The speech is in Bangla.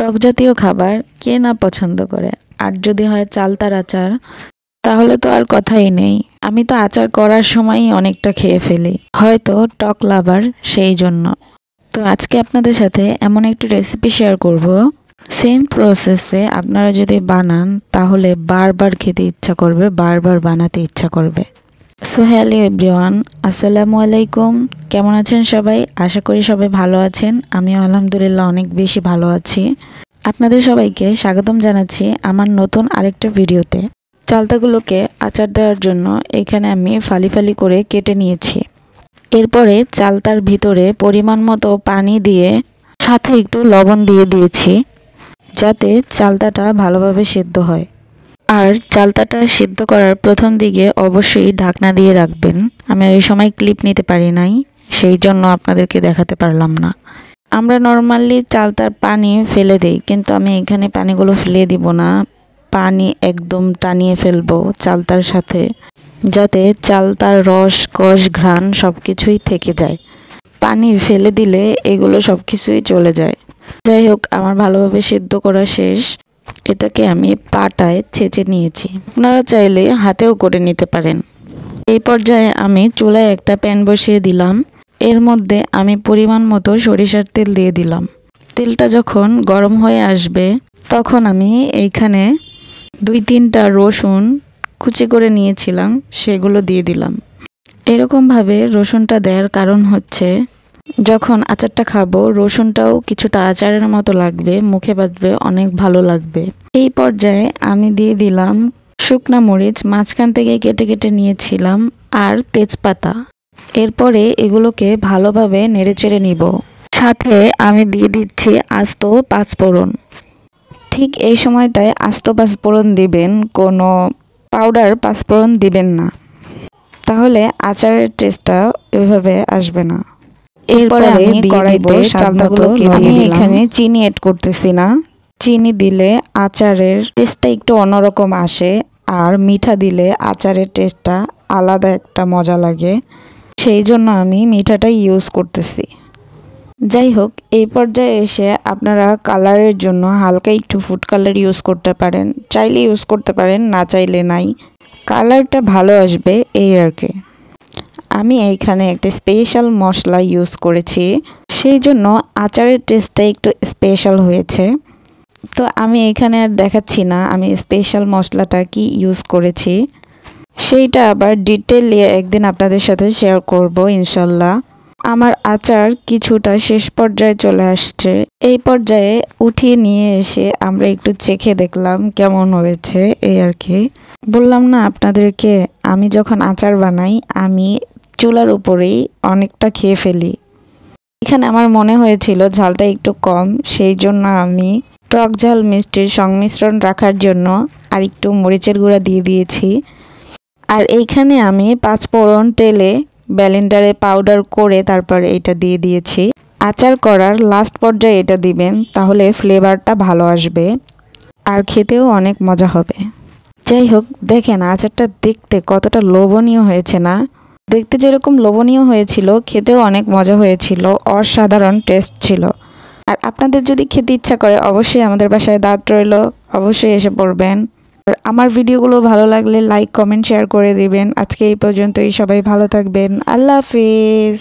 টক জাতীয় খাবার কে না পছন্দ করে। আর যদি হয় চালতার আচার, তাহলে তো আর কথাই নেই। আমি তো আচার করার সময়ই অনেকটা খেয়ে ফেলি, হয়তো টক লাভার সেই জন্য। তো আজকে আপনাদের সাথে এমন একটি রেসিপি শেয়ার করব, সেম প্রসেসে আপনারা যদি বানান তাহলে বারবার খেতে ইচ্ছা করবে, বারবার বানাতে ইচ্ছা করবে। সো হ্যালো এভরিওয়ান, আসসালামু আলাইকুম। কেমন আছেন সবাই? আশা করি সবাই ভালো আছেন। আমিও আলহামদুলিল্লাহ অনেক বেশি ভালো আছি। আপনাদের সবাইকে স্বাগতম জানাচ্ছি আমার নতুন আরেকটা ভিডিওতে। চালতাগুলোকে আচার দেওয়ার জন্য এখানে আমি ফালি ফালি করে কেটে নিয়েছি। এরপরে চালতার ভিতরে পরিমাণ মতো পানি দিয়ে সাথে একটু লবণ দিয়ে দিয়েছি, যাতে চালতাটা ভালোভাবে সিদ্ধ হয়। আর চালতাটা সিদ্ধ করার প্রথম দিকে অবশ্যই ঢাকনা দিয়ে রাখবেন। আমি ওই সময় ক্লিপ নিতে পারি নাই, সেই জন্য আপনাদেরকে দেখাতে পারলাম না। আমরা নর্মালি চালতার পানি ফেলে দেই, কিন্তু আমি এখানে পানিগুলো ফেলে দিব না। পানি একদম টানিয়ে ফেলবো চালতার সাথে, যাতে চালতার রস, কষ, ঘ্রাণ সব কিছুই থেকে যায়। পানি ফেলে দিলে এগুলো সব কিছুই চলে যায়। যাই হোক, আমার ভালোভাবে সিদ্ধ করা শেষ। এটাকে আমি পাটায় ছেঁচে নিয়েছি। আপনারা চাইলে হাতেও করে নিতে পারেন। এই পর্যায়ে আমি চুলায় একটা প্যান বসিয়ে দিলাম। এর মধ্যে আমি পরিমাণ মতো সরিষার তেল দিয়ে দিলাম। তেলটা যখন গরম হয়ে আসবে, তখন আমি এইখানে 2-3টা রসুন কুচি করে নিয়েছিলাম, সেগুলো দিয়ে দিলাম। এরকমভাবে রসুনটা দেওয়ার কারণ হচ্ছে, যখন আচারটা খাবো রসুনটাও কিছুটা আচারের মতো লাগবে, মুখে বাজবে, অনেক ভালো লাগবে। এই পর্যায়ে আমি দিয়ে দিলাম শুকনা মরিচ, মাঝখান থেকে কেটে কেটে নিয়েছিলাম, আর তেজপাতা। এরপরে এগুলোকে ভালোভাবে নেড়েচেড়ে নিব। সাথে আমি দিয়ে দিচ্ছি আস্ত পাঁচফোড়ন। ঠিক এই সময়টায় আস্ত পাঁচফোড়ন দিবেন, কোনো পাউডার পাঁচফোড়ন দিবেন না, তাহলে আচারের টেস্টটা এভাবে আসবে না। এরপরে আমি কড়াইতে চালতাগুলো দিয়ে এখানে চিনি অ্যাড করতেছি না। চিনি দিলে আচারের টেস্টটা একটু অন্যরকম আসে, আর মিঠা দিলে আচারের টেস্টটা আলাদা একটা মজা লাগে, সেই জন্য আমি মিঠাটা ইউজ করতেছি। যাই হোক, এই পর্যায়ে এসে আপনারা কালারের জন্য হালকা একটু ফুড কালার ইউজ করতে পারেন, চাইলে ইউজ করতে পারেন, না চাইলে নাই। কালারটা ভালো আসবে এই আর কি। আমি এইখানে একটা স্পেশাল মশলা ইউজ করেছি, সেই জন্য আচারের টেস্টটা একটু স্পেশাল হয়েছে। তো আমি এখানে আর দেখাচ্ছি না আমি স্পেশাল মশলাটা কি ইউজ করেছি, সেইটা আবার ডিটেইলি একদিন আপনাদের সাথে শেয়ার করব ইনশাল্লাহ। আমার আচার কিছুটা শেষ পর্যায়ে চলে আসছে। এই পর্যায়ে উঠিয়ে নিয়ে এসে আমরা একটু চেখে দেখলাম কেমন হয়েছে, এই আর কি। বললাম না আপনাদেরকে, আমি যখন আচার বানাই আমি চুলার উপরেই অনেকটা খেয়ে ফেলি। এখানে আমার মনে হয়েছিল ঝালটা একটু কম, সেই জন্য আমি টক ঝাল মিষ্টির সংমিশ্রণ রাখার জন্য আর একটু মরিচের গুঁড়া দিয়ে দিয়েছি। আর এইখানে আমি পাঁচফোড়ন তেলে ব্লেন্ডারে পাউডার করে তারপর এটা দিয়ে দিয়েছি। আচার করার লাস্ট পর্যায়ে এটা দিবেন, তাহলে ফ্লেভারটা ভালো আসবে আর খেতেও অনেক মজা হবে। যাই হোক, দেখেন আচারটা দেখতে কতটা লোভনীয় হয়েছে না? দেখতে যেরকম লোভনীয় হয়েছিল, খেতেও অনেক মজা হয়েছিল, অসাধারণ টেস্ট ছিল। আর আপনাদের যদি খেতে ইচ্ছা করে অবশ্যই আমাদের বাসায় দাওয়াত রইল, অবশ্যই এসে পড়বেন। আর আমার ভিডিওগুলো ভালো লাগলে লাইক, কমেন্ট, শেয়ার করে দিবেন। আজকে এই পর্যন্তই, সবাই ভালো থাকবেন। আল্লাহ হাফিজ।